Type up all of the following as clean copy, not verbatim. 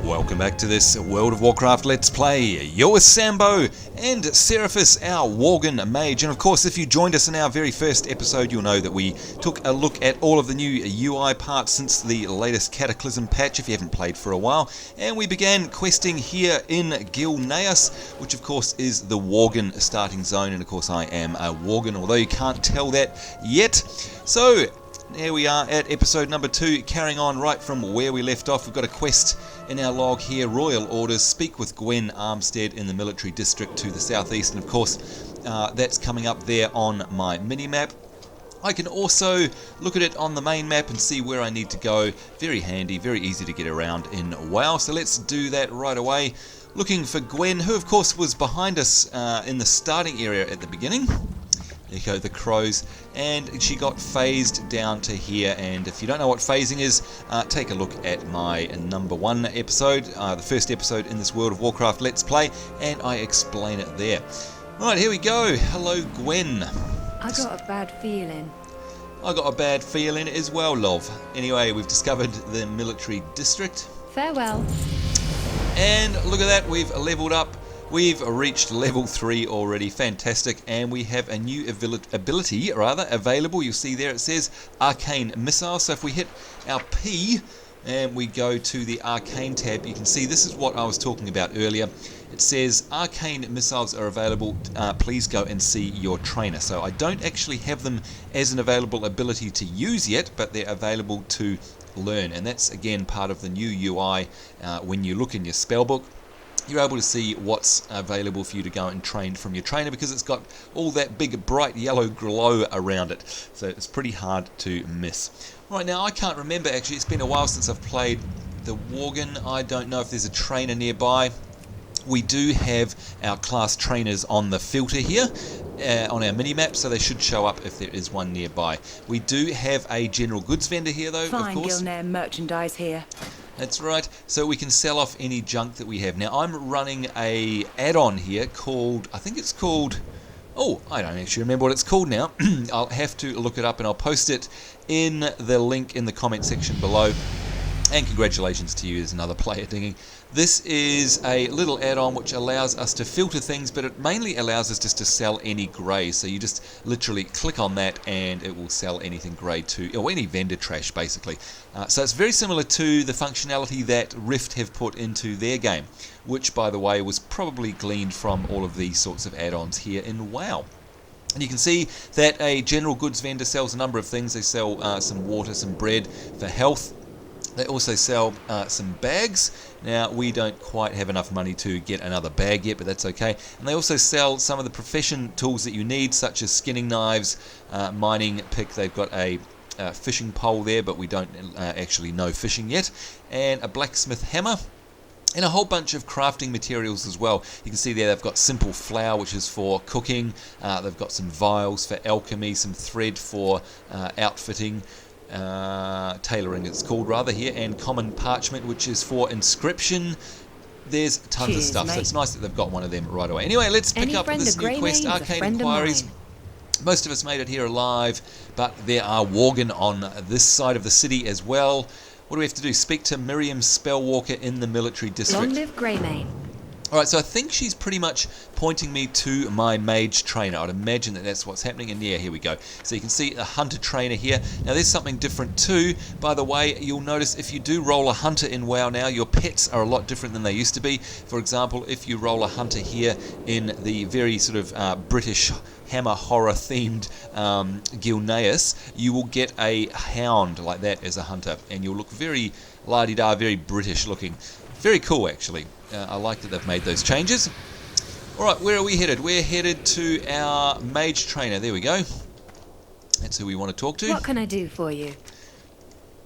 Welcome back to this World of Warcraft Let's Play. You're with Sambo and Seraphis, our Worgen mage. And of course, if you joined us in our very first episode, you'll know that we took a look at all of the new UI parts since the latest Cataclysm patch, if you haven't played for a while. And we began questing here in Gilneas, which of course is the Worgen starting zone. And of course, I am a Worgen, although you can't tell that yet. So, here we are at episode number 2, carrying on right from where we left off. We've got a quest in our log here, Royal Orders, speak with Gwen Armstead in the military district to the southeast, and of course that's coming up there on my mini-map. I can also look at it on the main map and see where I need to go. Very handy, very easy to get around in WoW, so let's do that right away. Looking for Gwen, who of course was behind us in the starting area at the beginning. There you go, the crows, and she got phased down to here. And if you don't know what phasing is, take a look at my number 1 episode, the first episode in this World of Warcraft Let's Play, and I explain it there. Right, here we go. Hello, Gwen. I got a bad feeling. I got a bad feeling as well, love. Anyway, we've discovered the military district. Farewell. And look at that, we've leveled up. We've reached level 3 already, fantastic, and we have a new ability available. You'll see there it says Arcane Missile. So if we hit our P and we go to the Arcane tab, you can see this is what I was talking about earlier. It says Arcane Missiles are available, please go and see your trainer. So I don't actually have them as an available ability to use yet, but they're available to learn, and that's again part of the new UI. When you look in your spellbook, you're able to see what's available for you to go and train from your trainer, because it's got all that big bright yellow glow around it, so it's pretty hard to miss. Right, now I can't remember actually, it's been a while since I've played the Worgen. I don't know if there's a trainer nearby. We do have our class trainers on the filter here on our mini-map, so they should show up if there is one nearby. We do have a general goods vendor here though, Fine, of course. Gilnean merchandise here. That's right, so we can sell off any junk that we have. Now I'm running a add-on here called, I think it's called, oh, I don't actually remember what it's called now. I'll have to look it up and I'll post it in the link in the comment section below. And congratulations to you as another player dinging. This is a little add-on which allows us to filter things, but it mainly allows us just to sell any grey. So you just literally click on that and it will sell anything grey to, or any vendor trash basically. So it's very similar to the functionality that Rift have put into their game, which by the way was probably gleaned from all of these sorts of add-ons here in WoW. And you can see that a general goods vendor sells a number of things. They sell some water, some bread for health. They also sell some bags. Now, we don't quite have enough money to get another bag yet, but that's okay. And they also sell some of the profession tools that you need, such as skinning knives, mining pick. They've got a fishing pole there, but we don't actually know fishing yet. And a blacksmith hammer. And a whole bunch of crafting materials as well. You can see there they've got simple flour, which is for cooking. They've got some vials for alchemy, some thread for outfitting. Tailoring it's called rather here, and common parchment, which is for inscription. There's tons of stuff, mate. So it's nice that they've got one of them right away. Anyway, let's pick up this new quest, Arcane Inquiries. Most of us made it here alive, but there are Worgen on this side of the city as well. What do we have to do? Speak to Miriam Spellwalker in the military district. Long live Greymane. Alright, so I think she's pretty much pointing me to my mage trainer. I'd imagine that that's what's happening, and yeah, here we go. So you can see a hunter trainer here. Now there's something different too. By the way, you'll notice if you do roll a hunter in WoW now, your pets are a lot different than they used to be. For example, if you roll a hunter here in the very sort of British Hammer horror themed Gilneas, you will get a hound like that as a hunter, and you'll look very la-di-da, very British looking. Very cool actually. I like that they've made those changes. Alright, where are we headed? We're headed to our mage trainer. There we go. That's who we want to talk to. What can I do for you?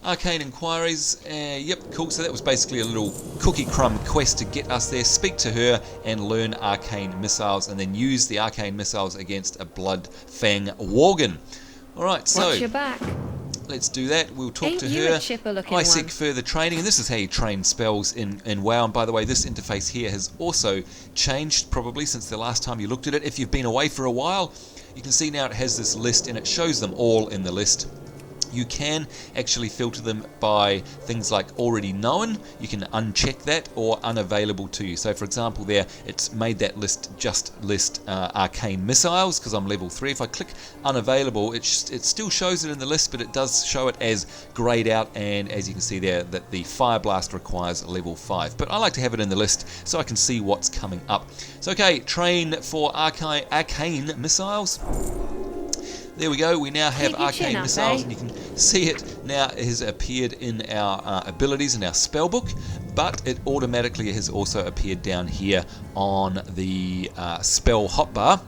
Arcane Inquiries. Yep, cool. So that was basically a little cookie crumb quest to get us there. Speak to her and learn Arcane Missiles, and then use the Arcane Missiles against a Blood Fang Worgen. Alright, so watch your back. Let's do that. We'll talk Ain't to you her. a chipper-looking I seek one? further training, and this is how you train spells in WoW. And by the way, this interface here has also changed probably since the last time you looked at it. If you've been away for a while, you can see now it has this list, and it shows them all in the list. You can actually filter them by things like already known. You can uncheck that, or unavailable to you. So for example there, it's made that list just list arcane missiles because I'm level 3. If I click unavailable, it still shows it in the list, but it does show it as grayed out, and as you can see there, that the Fire Blast requires level 5. But I like to have it in the list so I can see what's coming up. So okay, train for arcane missiles. There we go, we now have arcane missiles, and you can see it now has appeared in our abilities in our spellbook, but it automatically has also appeared down here on the spell hotbar.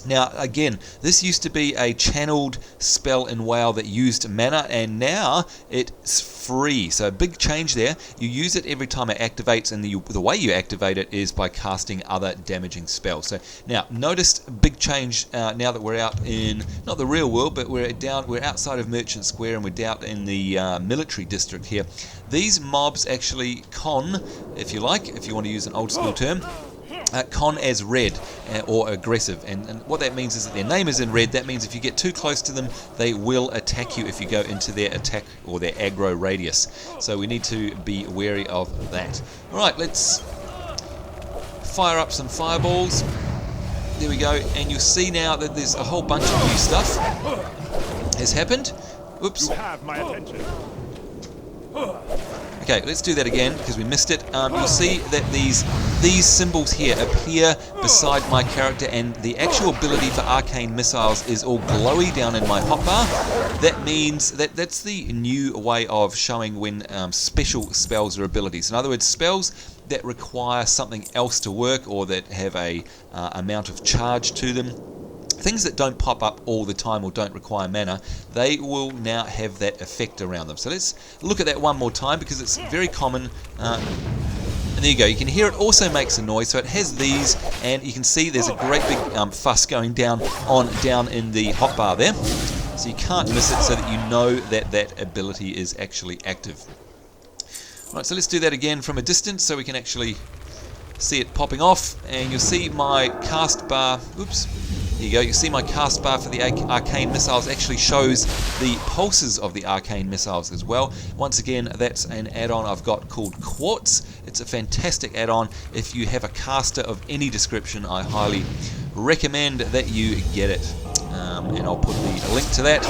Now again, this used to be a channeled spell in WoW that used mana, and now it's free. So a big change there. You use it every time it activates, and the way you activate it is by casting other damaging spells. So now notice a big change now that we're out in not the real world, but we're outside of Merchant Square, and we're down in the military district here. These mobs actually con, if you like, if you want to use an old school term, con as red or aggressive, and what that means is that their name is in red. That means if you get too close to them, they will attack you if you go into their attack or their aggro radius. So we need to be wary of that. Alright, let's fire up some fireballs. There we go, and you'll see now that there's a whole bunch of new stuff has happened. Oops. You have my attention. Okay, let's do that again because we missed it. You'll see that these symbols here appear beside my character, and the actual ability for arcane missiles is all glowy down in my hotbar. That means that's the new way of showing when special spells or abilities. In other words, spells that require something else to work or that have a amount of charge to them. Things that don't pop up all the time or don't require mana, they will now have that effect around them. So let's look at that one more time because it's very common. And there you go, you can hear it also makes a noise. So it has these, and you can see there's a great big fuss going down in the hotbar there. So you can't miss it, so that you know that that ability is actually active. Alright, so let's do that again from a distance so we can actually see it popping off, and you'll see my cast bar. Oops. There you go, you see my cast bar for the arcane missiles actually shows the pulses of the arcane missiles as well. Once again, that's an add-on I've got called Quartz. It's a fantastic add-on. If you have a caster of any description, I highly recommend that you get it. And I'll put the link to that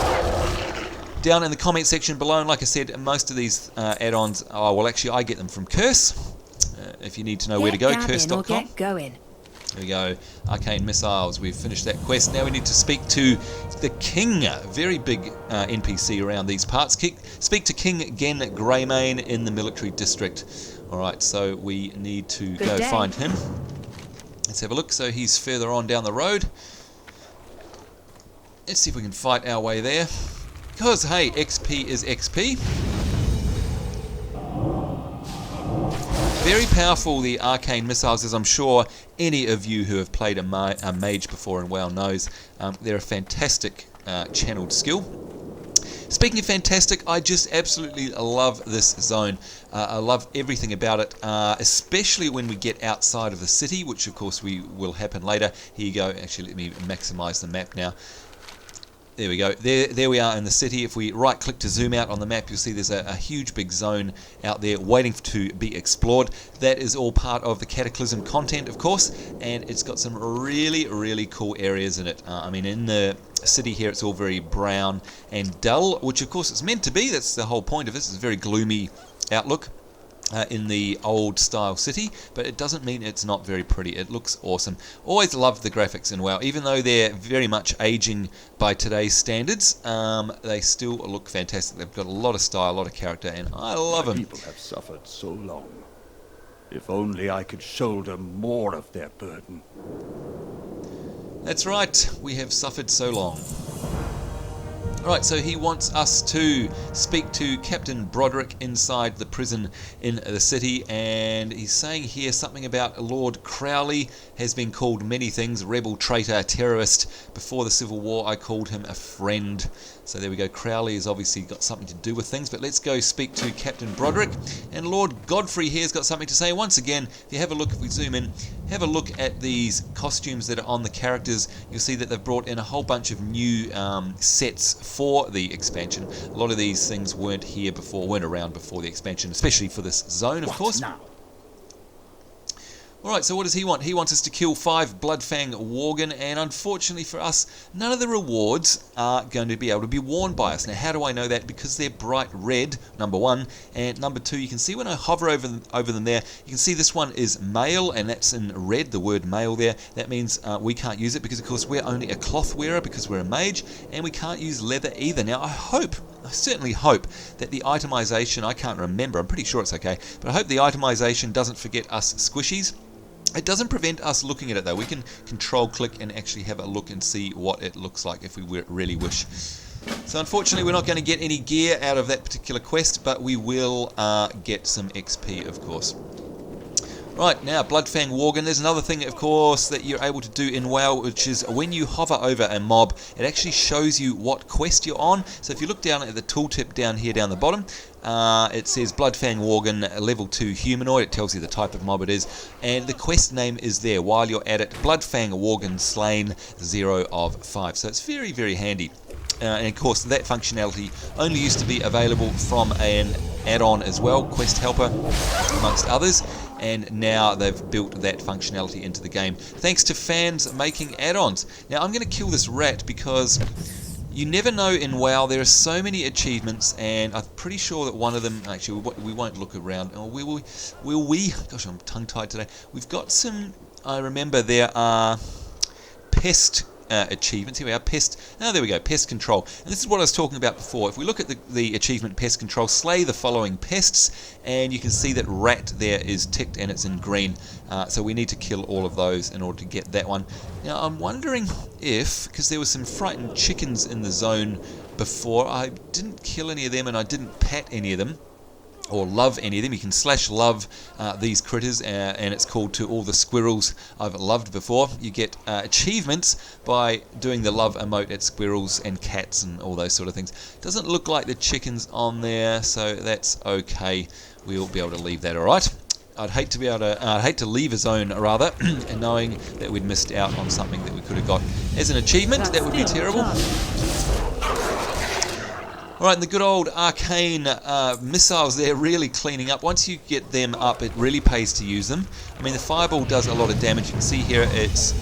down in the comment section below. And like I said, most of these add-ons, well actually I get them from Curse. If you need to know where to go, curse.com. Get going. There we go, arcane missiles. We've finished that quest. Now we need to speak to the king, a very big NPC around these parts. Speak to King Gen Greymane in the military district. Alright, so we need to go find him. Let's have a look. So he's further on down the road. Let's see if we can fight our way there. Because, hey, XP is XP. Very powerful, the arcane missiles, as I'm sure any of you who have played a mage before and WoW knows. They're a fantastic channeled skill. Speaking of fantastic, I just absolutely love this zone. I love everything about it, especially when we get outside of the city, which of course will happen later. Here you go. Actually, let me maximize the map now. There we go. There we are in the city. If we right click to zoom out on the map, you'll see there's a huge big zone out there waiting to be explored. That is all part of the Cataclysm content, of course, and it's got some really, really cool areas in it. I mean, in the city here, it's all very brown and dull, which of course it's meant to be. That's the whole point of this. It's a very gloomy outlook. In the old style city, but it doesn't mean it's not very pretty. It looks awesome. Always loved the graphics in WoW, even though they're very much aging by today's standards. They still look fantastic. They've got a lot of style, a lot of character, and I love them. People have suffered so long. If only I could shoulder more of their burden. That's right. We have suffered so long. Alright, so he wants us to speak to Captain Broderick inside the prison in the city, and he's saying here something about Lord Crowley has been called many things: rebel, traitor, terrorist. Before the Civil War I called him a friend. So there we go. Crowley has obviously got something to do with things, but let's go speak to Captain Broderick. And Lord Godfrey here has got something to say. Once again, if you have a look, if we zoom in, have a look at these costumes that are on the characters. You'll see that they've brought in a whole bunch of new sets for the expansion. A lot of these things weren't around before the expansion, especially for this zone, of course. Now? Alright, so what does he want? He wants us to kill 5 Bloodfang Worgen, and unfortunately for us, none of the rewards are going to be able to be worn by us. Now, how do I know that? Because they're bright red, number 1, and number 2, you can see when I hover over them there, you can see this one is male, and that's in red, the word male there. That means we can't use it because, of course, we're only a cloth wearer because we're a mage, and we can't use leather either. Now, I certainly hope that the itemization, I can't remember, I'm pretty sure it's okay, but I hope the itemization doesn't forget us squishies. It doesn't prevent us looking at it though. We can control click and actually have a look and see what it looks like if we really wish. So unfortunately we're not going to get any gear out of that particular quest, but we will get some XP, of course. Right, now Bloodfang Worgen, there's another thing, of course, that you're able to do in WoW, which is when you hover over a mob, it actually shows you what quest you're on. So if you look down at the tooltip down here down the bottom, it says Bloodfang Worgen, level 2 humanoid. It tells you the type of mob it is, and the quest name is there while you're at it. Bloodfang Worgen slain 0 of 5. So it's very, very handy. And of course that functionality only used to be available from an add-on as well, Quest Helper amongst others, and now they've built that functionality into the game thanks to fans making add-ons. Now I'm going to kill this rat because you never know in WoW. There are so many achievements, and I'm pretty sure that one of them, actually we won't look around, or will we? Gosh, I'm tongue-tied today. We've got some, I remember there are pest achievements. Here we are, pest. There we go, pest control. And this is what I was talking about before. If we look at the achievement pest control, slay the following pests, and you can see that rat there is ticked and it's in green. So we need to kill all of those in order to get that one. Now I'm wondering if, because there were some frightened chickens in the zone before, I didn't kill any of them and I didn't pat any of them, or love any of them. You can /love these critters, and it's called to all the squirrels I've loved before. You get achievements by doing the love emote at squirrels and cats and all those sort of things. Doesn't look like the chicken's on there, so that's okay. We'll be able to leave that, alright? I'd hate to leave a zone rather, and knowing that we'd missed out on something that we could have got as an achievement. That would be terrible. Alright, and the good old arcane missiles there really cleaning up. Once you get them up, it really pays to use them. I mean, the fireball does a lot of damage. You can see here it's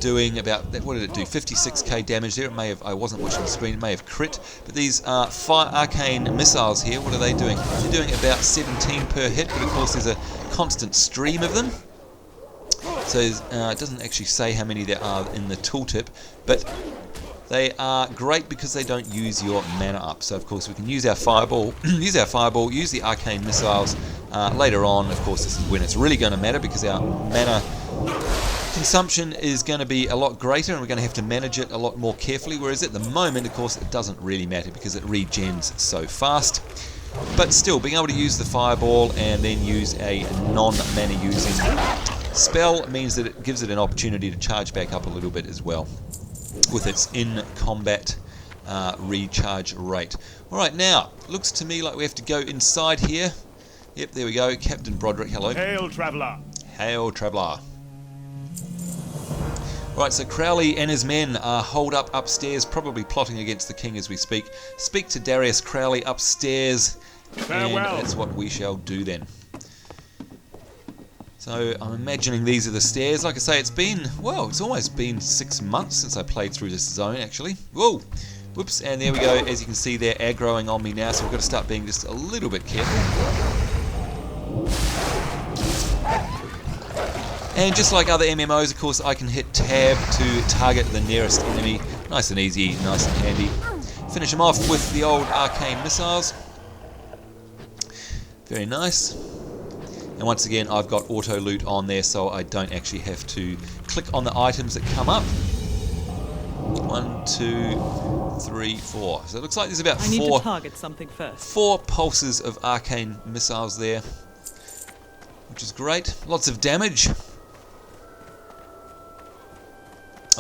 doing about, what did it do, 56k damage there. It may have, I wasn't watching the screen, it may have crit. But these arcane missiles here, what are they doing? They're doing about 17 per hit, but of course there's a constant stream of them. So it doesn't actually say how many there are in the tooltip, but they are great because they don't use your mana up. So of course we can use our fireball, use the arcane missiles later on. Of course this is when it's really going to matter, because our mana consumption is going to be a lot greater and we're going to have to manage it a lot more carefully, whereas at the moment, of course, it doesn't really matter because it regens so fast. But still, being able to use the fireball and then use a non-mana using spell means that it gives it an opportunity to charge back up a little bit as well with its in-combat recharge rate. Alright, now, looks to me like we have to go inside here. Yep, there we go. Captain Broderick, hello. Hail, traveller. Hail, traveller. Right, so Crowley and his men are holed up upstairs, probably plotting against the king as we speak. Speak to Darius Crowley upstairs, Farewell. and that's what we shall do then. So I'm imagining these are the stairs. Like I say, it's been, well, it's almost been 6 months since I played through this zone, actually. Whoa! Whoops, and there we go. As you can see, they're aggroing on me now, so we've got to start being just a little bit careful. And just like other MMOs, of course, I can hit tab to target the nearest enemy. Nice and easy, nice and handy. Finish them off with the old arcane missiles. Very nice. And once again, I've got auto loot on there, so I don't actually have to click on the items that come up. 1, 2, 3, 4. So it looks like there's about I need to target something first. 4 pulses of arcane missiles there, which is great. Lots of damage.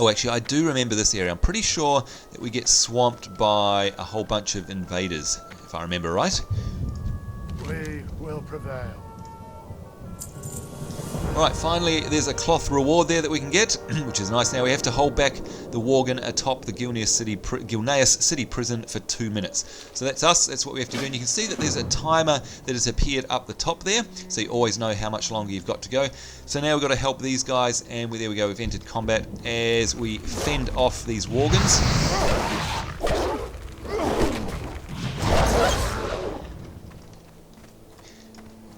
Oh, actually, I do remember this area. I'm pretty sure that we get swamped by a whole bunch of invaders, if I remember right. We will prevail. Alright, finally, there's a cloth reward there that we can get, which is nice. Now we have to hold back the Worgen atop the Gilneas City prison for 2 minutes. So that's us, that's what we have to do. And you can see that there's a timer that has appeared up the top there, so you always know how much longer you've got to go. So now we've got to help these guys, and there we go, we've entered combat as we fend off these Worgens.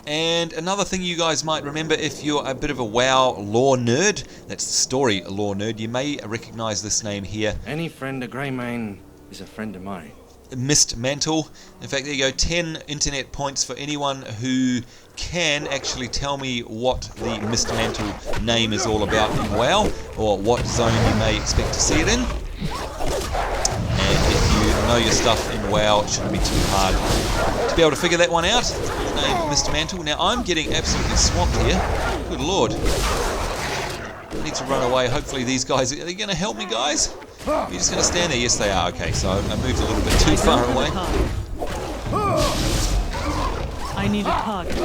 And another thing you guys might remember, if you're a bit of a WoW lore nerd, that's the story lore nerd, you may recognize this name here. Any friend of Greymane is a friend of mine. Mist Mantle. In fact, there you go, 10 internet points for anyone who can actually tell me what the Mist Mantle name is all about in WoW, or what zone you may expect to see it in. And if you know your stuff in WoW, it shouldn't be too hard to be able to figure that one out. The name Mr. Mantle. Now I'm getting absolutely swamped here. Good lord. I need to run away. Hopefully these guys, are they going to help me, guys? You're just going to stand there? Yes, they are. Okay, so I moved a little bit too far away. I need a target.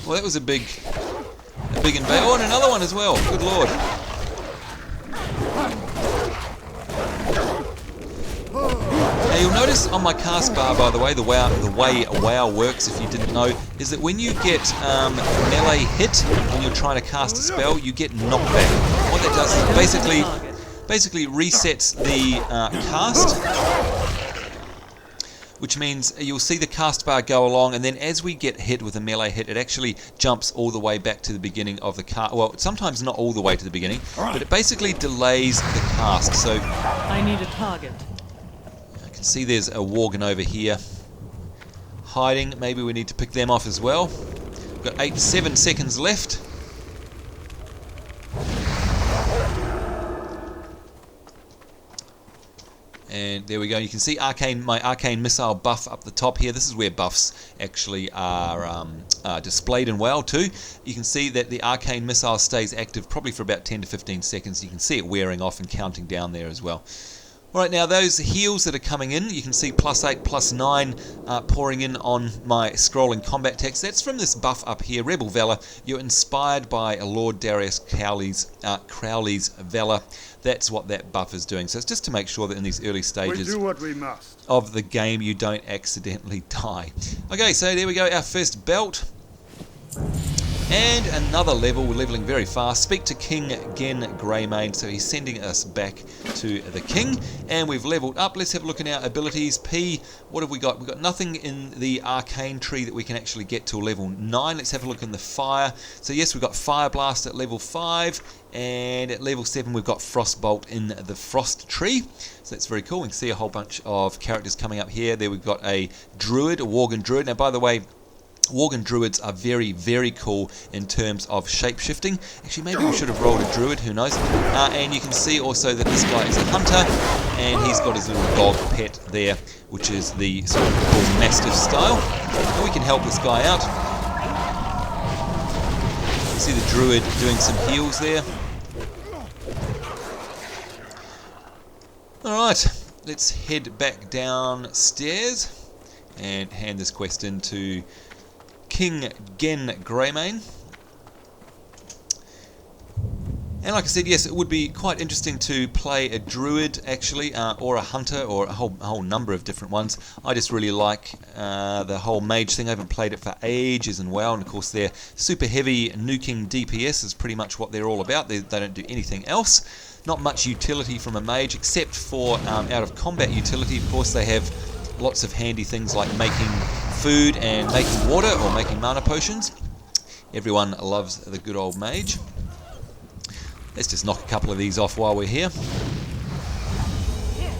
Well, that was a big invasion. Oh, and another one as well. Good lord. Now you'll notice on my cast bar, by the way, the way WoW works, if you didn't know, is that when you get melee hit when you're trying to cast a spell, you get knockback. What that does is basically resets the cast, which means you'll see the cast bar go along, and then as we get hit with a melee hit, it actually jumps all the way back to the beginning of the cast. Well, sometimes not all the way to the beginning, but it basically delays the cast. So I need a target. see there's a Worgen over here hiding. Maybe we need to pick them off as well. We've got 7 seconds left. And there we go. You can see my arcane missile buff up the top here. This is where buffs actually are displayed in WoW too. You can see that the arcane missile stays active probably for about 10 to 15 seconds. You can see it wearing off and counting down there as well. Alright, now those heals that are coming in, you can see +8, +9 pouring in on my scrolling combat text. That's from this buff up here, Rebel Valor. You're inspired by Lord Darius Crowley's Valor. That's what that buff is doing. So it's just to make sure that in these early stages We do what we must. of the game you don't accidentally die. Okay, so there we go, our first belt. And another level, we're leveling very fast. Speak to King Gen Greymane, so he's sending us back to the king. And we've leveled up. Let's have a look at our abilities. P, what have we got? We've got nothing in the arcane tree that we can actually get to level 9. Let's have a look in the fire. So yes, we've got Fire Blast at level 5. And at level 7 we've got Frostbolt in the Frost tree. So that's very cool. We can see a whole bunch of characters coming up here. There we've got a Druid, a Worgen Druid. Now by the way, Worgen Druids are very, very cool in terms of shape-shifting. Actually, maybe we should have rolled a Druid, who knows. And you can see also that this guy is a hunter, and he's got his little dog pet there, which is the sort of cool Mastiff style. And we can help this guy out. You see the Druid doing some heals there. Alright, let's head back downstairs and hand this quest in to King Gen Greymane. And like I said, yes, it would be quite interesting to play a Druid, actually, or a Hunter, or a whole number of different ones. I just really like the whole mage thing. I haven't played it for ages in WoW, and of course their super heavy nuking DPS is pretty much what they're all about. They don't do anything else. Not much utility from a mage, except for out of combat utility. Of course, they have lots of handy things like making food and making water, or making mana potions. Everyone loves the good old mage. Let's just knock a couple of these off while we're here.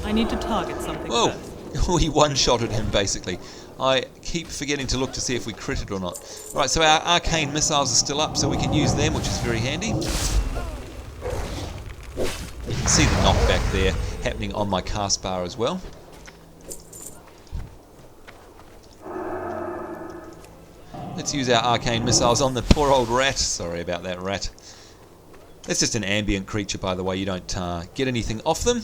I need to target something Whoa! first. We one-shotted him, basically. I keep forgetting to look to see if we critted or not. Right, so our arcane missiles are still up, so we can use them, which is very handy. You can see the knockback there happening on my cast bar as well. Let's use our arcane missiles on the poor old rat. Sorry about that rat. That's just an ambient creature, by the way. You don't get anything off them.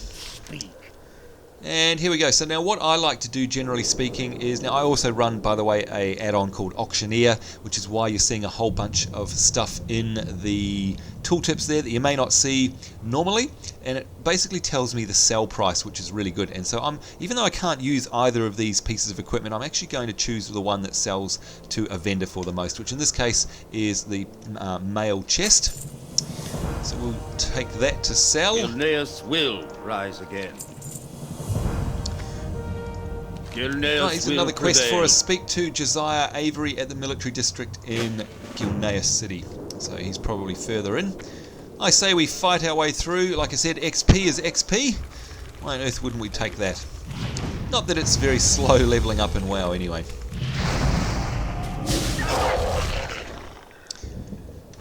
And here we go. So now what I like to do, generally speaking, is... Now I also run, by the way, a add-on called Auctioneer, which is why you're seeing a whole bunch of stuff in the tooltips there that you may not see normally. And it basically tells me the sell price, which is really good. And so even though I can't use either of these pieces of equipment, I'm actually going to choose the one that sells to a vendor for the most, which in this case is the mail chest. So we'll take that to sell. Gilneas will rise again. Gilneas Here's will another quest prevail. for us. Speak to Josiah Avery at the military district in Gilneas City. So he's probably further in. I say we fight our way through. Like I said, XP is XP. Why on earth wouldn't we take that? Not that it's very slow leveling up in WoW anyway.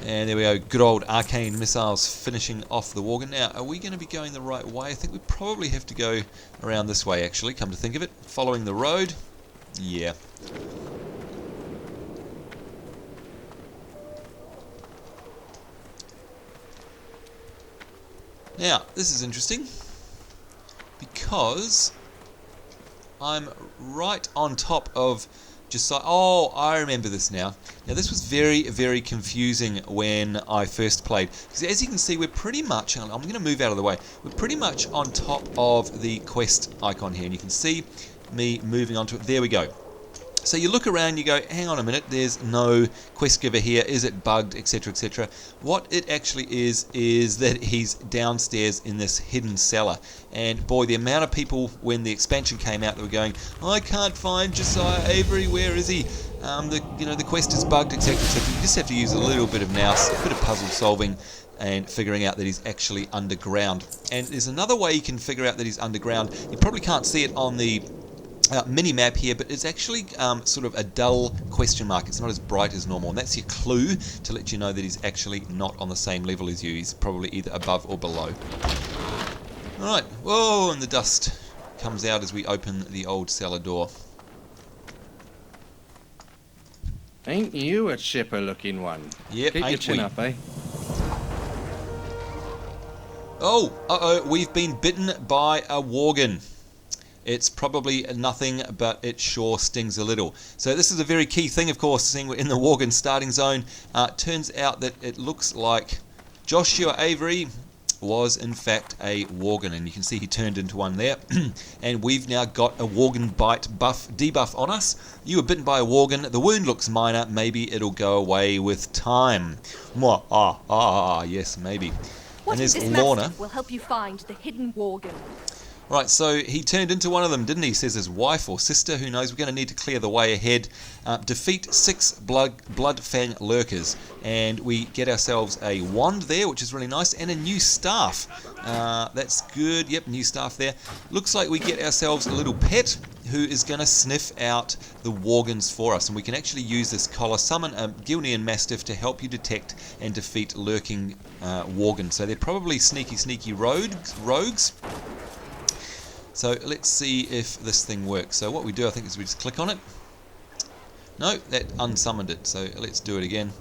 And there we go, good old arcane missiles finishing off the Worgen. Now, are we going to be going the right way? I think we probably have to go around this way, actually, come to think of it. Following the road. Yeah. Now, this is interesting, because I'm right on top of Josiah. Oh, I remember this now. Now, this was very, very confusing when I first played. Because as you can see, we're pretty much... I'm going to move out of the way. We're pretty much on top of the quest icon here. And you can see me moving onto it. There we go. So you look around, you go, hang on a minute, there's no quest giver here, is it bugged, etc, etc. What it actually is that he's downstairs in this hidden cellar. And boy, the amount of people when the expansion came out that were going, I can't find Josiah Avery, where is he? The quest is bugged, etc, etc. You just have to use a little bit of nous, a bit of puzzle solving, and figuring out that he's actually underground. And there's another way you can figure out that he's underground. You probably can't see it on the mini-map here, but it's actually sort of a dull question mark. It's not as bright as normal, and that's your clue to let you know that he's actually not on the same level as you. He's probably either above or below. Alright, whoa, and the dust comes out as we open the old cellar door. Ain't you a chipper-looking one? Yep, Keep your ain't chin we? up, eh? Oh, uh-oh, we've been bitten by a Worgen. It's probably nothing, but it sure stings a little. So this is a very key thing, of course, seeing we're in the Worgen starting zone. Turns out that it looks like Josiah Avery was in fact a Worgen, and you can see he turned into one there. And we've now got a Worgen bite debuff on us. You were bitten by a Worgen. The wound looks minor. Maybe it'll go away with time. Yes, maybe. What And is there's this Lorna. mastiff will help you find the hidden Worgen. Right, so he turned into one of them, didn't he? Says his wife or sister, who knows. We're going to need to clear the way ahead. Defeat 6 blood fang lurkers. And we get ourselves a wand there, which is really nice, and a new staff. That's good. Yep, new staff there. Looks like we get ourselves a little pet who is going to sniff out the Worgens for us. And we can actually use this collar, summon a Gilnean Mastiff to help you detect and defeat lurking Worgen. So they're probably sneaky rogues. So let's see if this thing works. So what we do, I think, is we just click on it. No, that unsummoned it. So let's do it again.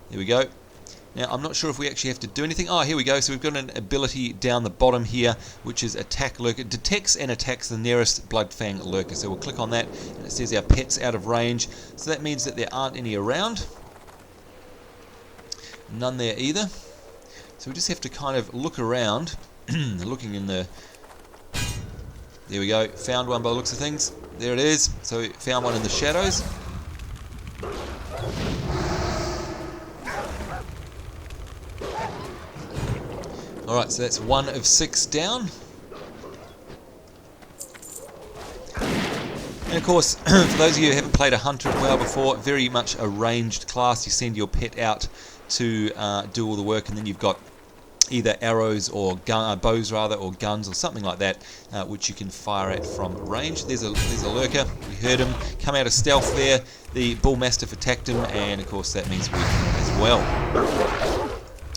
There we go. Now, I'm not sure if we actually have to do anything. Oh, here we go. So we've got an ability down the bottom here, which is attack lurker. It detects and attacks the nearest blood fang lurker. So we'll click on that, and it says our pet's out of range. So that means that there aren't any around. None there either. So we just have to kind of look around, looking in the... There we go, found one by the looks of things. There it is. So we found one in the shadows. Alright, so that's 1 of 6 down. And of course, for those of you who haven't played a hunter in WoW before, very much a ranged class. You send your pet out to do all the work, and then you've got either arrows or bows or guns or something like that, which you can fire at from range. There's a lurker. We heard him come out of stealth there. The bull mastiff attacked him, and of course that means we can as well.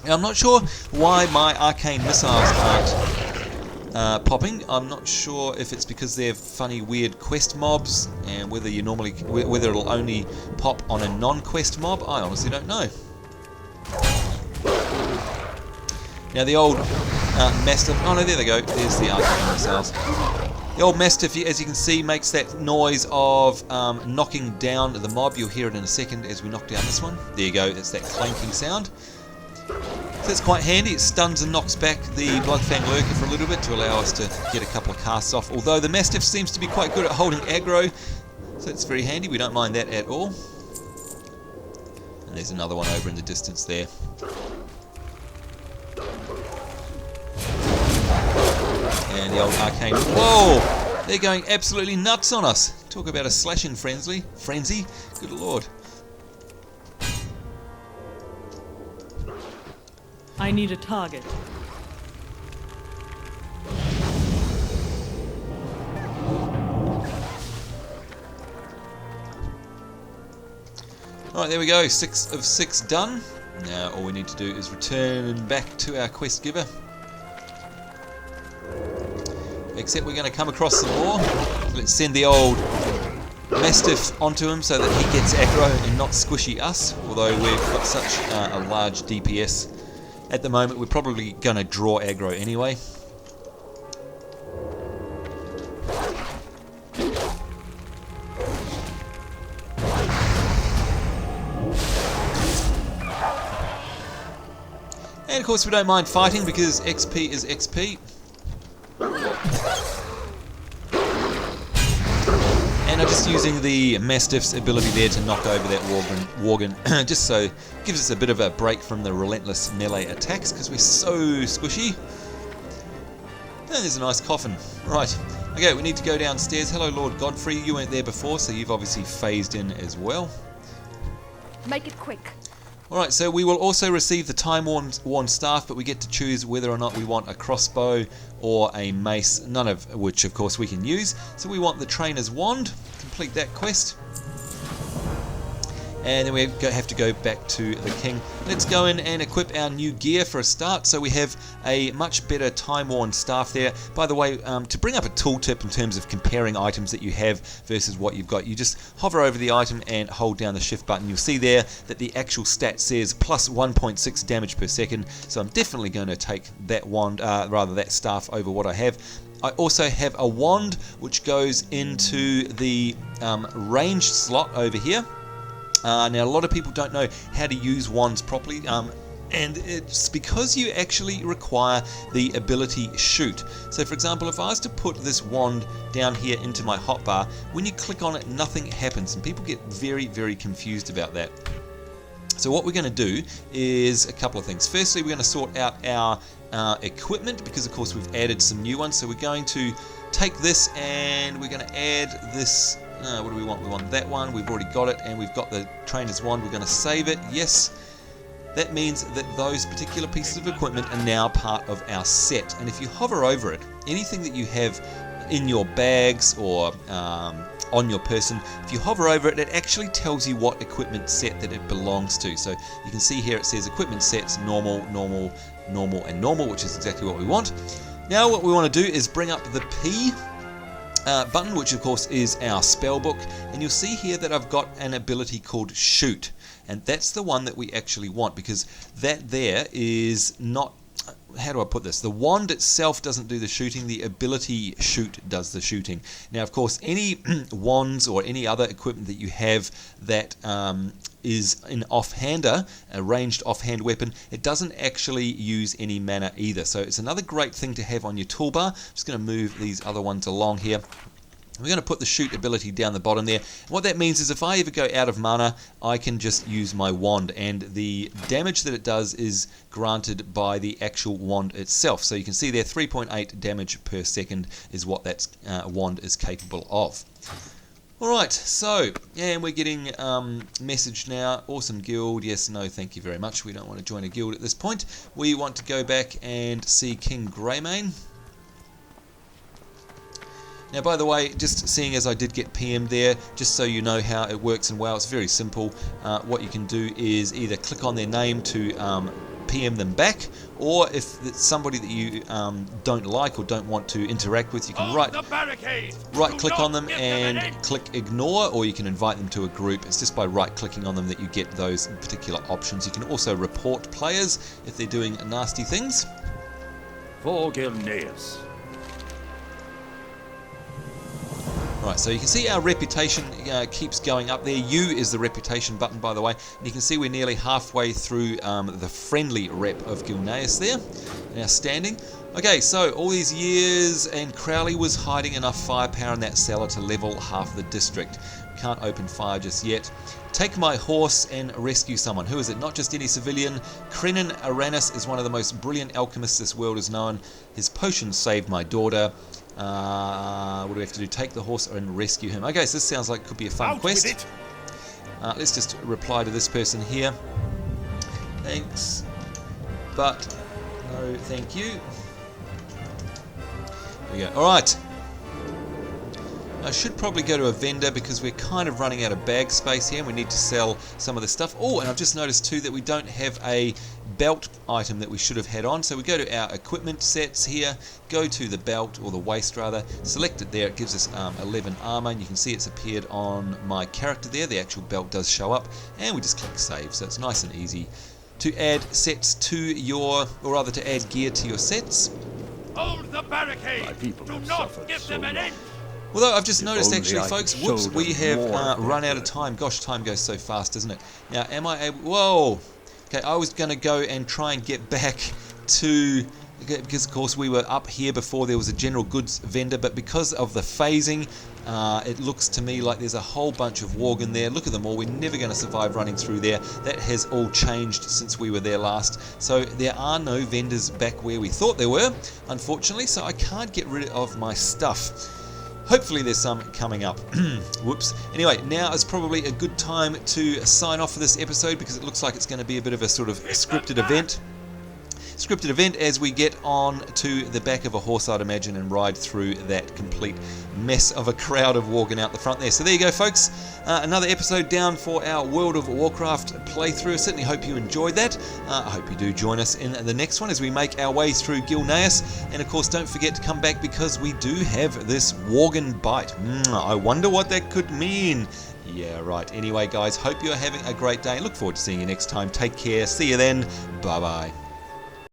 Now, I'm not sure why my arcane missiles aren't popping. I'm not sure if it's because they're funny, weird quest mobs, and whether it'll only pop on a non-quest mob. I honestly don't know. Now the old Mastiff. Oh no, there they go. There's the archers themselves. The old Mastiff, as you can see, makes that noise of knocking down the mob. You'll hear it in a second as we knock down this one. There you go. It's that clanking sound. So it's quite handy. It stuns and knocks back the Bloodfang Lurker for a little bit to allow us to get a couple of casts off. Although the Mastiff seems to be quite good at holding aggro, so it's very handy. We don't mind that at all. And there's another one over in the distance there. And the old arcane. Whoa! They're going absolutely nuts on us. Talk about a slashing frenzy. Good lord. I need a target. Alright, there we go. 6 of 6 done. Now all we need to do is return back to our quest giver. Except we're going to come across some more. Let's send the old Mastiff onto him so that he gets aggro and not squishy us. Although we've got such a large DPS at the moment, we're probably going to draw aggro anyway. And of course we don't mind fighting because XP is XP. And I'm just using the Mastiff's ability there to knock over that Worgen, just so it gives us a bit of a break from the relentless melee attacks because we're so squishy. And there's a nice coffin. Right, okay, we need to go downstairs. Hello, Lord Godfrey. You weren't there before, so you've obviously phased in as well. Make it quick. Alright, so we will also receive the time-worn staff, but we get to choose whether or not we want a crossbow or a mace, none of which, of course, we can use. So we want the trainer's wand. Complete that quest. And then we have to go back to the king. Let's go in and equip our new gear for a start. So we have a much better time-worn staff there. By the way, to bring up a tooltip in terms of comparing items that you have versus what you've got, you just hover over the item and hold down the shift button. You'll see there that the actual stat says plus 1.6 damage per second. So I'm definitely going to take that wand, that staff over what I have. I also have a wand which goes into the ranged slot over here. Now a lot of people don't know how to use wands properly, and it's because you actually require the ability shoot. So for example, if I was to put this wand down here into my hotbar, when you click on it nothing happens, and people get very, very confused about that. So what we're going to do is a couple of things. Firstly, we're going to sort out our equipment, because of course we've added some new ones. So we're going to take this and we're going to add this. What do we want? We want that one. We've already got it, and we've got the trainer's wand. We're going to save it. Yes. That means that those particular pieces of equipment are now part of our set. And if you hover over it, anything that you have in your bags or on your person, if you hover over it, it actually tells you what equipment set that it belongs to. So you can see here it says equipment sets, normal, normal, normal, and normal, which is exactly what we want. Now what we want to do is bring up the P button, which of course is our spell book, and you'll see here that I've got an ability called shoot, and that's the one that we actually want, because that there is not, how do I put this, the wand itself doesn't do the shooting, the ability shoot does the shooting. Now of course any wands or any other equipment that you have that is an offhander, a ranged offhand weapon, it doesn't actually use any mana either. So it's another great thing to have on your toolbar. I'm just going to move these other ones along here. We're going to put the shoot ability down the bottom there. What that means is if I ever go out of mana, I can just use my wand, and the damage that it does is granted by the actual wand itself. So you can see there 3.8 damage per second is what that wand is capable of. Alright, so, and we're getting message now, awesome guild, yes, no, thank you very much, we don't want to join a guild at this point. We want to go back and see King Greymane. Now, by the way, just seeing as I did get PM'd there, just so you know how it works in WoW, it's very simple. What you can do is either click on their name to PM them back, or if it's somebody that you don't like or don't want to interact with, you can right click on them and click ignore, or you can invite them to a group. It's just by right clicking on them that you get those particular options. You can also report players if they're doing nasty things. For Gilneas. Right, so you can see our reputation keeps going up there. U is the reputation button, by the way. And you can see we're nearly halfway through the friendly rep of Gilneas there. Now standing. Okay, so all these years, and Crowley was hiding enough firepower in that cellar to level half the district. Can't open fire just yet. Take my horse and rescue someone. Who is it? Not just any civilian. Krenin Aranis is one of the most brilliant alchemists this world has known. His potion saved my daughter. What do we have to do? Take the horse and rescue him. Okay, so this sounds like it could be a fun quest. Let's just reply to this person here. Thanks, but no thank you. There we go. Alright. I should probably go to a vendor because we're kind of running out of bag space here and we need to sell some of the stuff. Oh, and I've just noticed too that we don't have a belt item that we should have had on. So we go to our equipment sets here, go to the belt, or the waist rather, select it there. It gives us 11 armor, and you can see it's appeared on my character there. The actual belt does show up, and we just click save. So it's nice and easy to add sets to your, or rather to add gear to your sets. Hold the barricade! My people Do have not suffered give so them an long. end! Although I've just If noticed only actually, I folks, could whoops, show we them have more of run their out of good. time. Gosh, time goes so fast, doesn't it? Now, am I able... Whoa! Okay, I was going to go and try and get back to... Because, of course, we were up here before there was a general goods vendor, but because of the phasing, it looks to me like there's a whole bunch of Worgen there. Look at them all. We're never going to survive running through there. That has all changed since we were there last. So there are no vendors back where we thought there were, unfortunately, so I can't get rid of my stuff. Hopefully there's some coming up. Whoops. Anyway, now is probably a good time to sign off for this episode because it looks like it's going to be a bit of a sort of scripted event. Scripted event as we get on to the back of a horse, I'd imagine, and ride through that complete mess of a crowd of Worgen out the front there. So there you go, folks. Another episode down for our World of Warcraft playthrough. I certainly hope you enjoyed that. I hope you do join us in the next one as we make our way through Gilneas. And of course, don't forget to come back because we do have this Worgen bite. I wonder what that could mean. Yeah, right. Anyway, guys, hope you're having a great day. Look forward to seeing you next time. Take care. See you then. Bye-bye.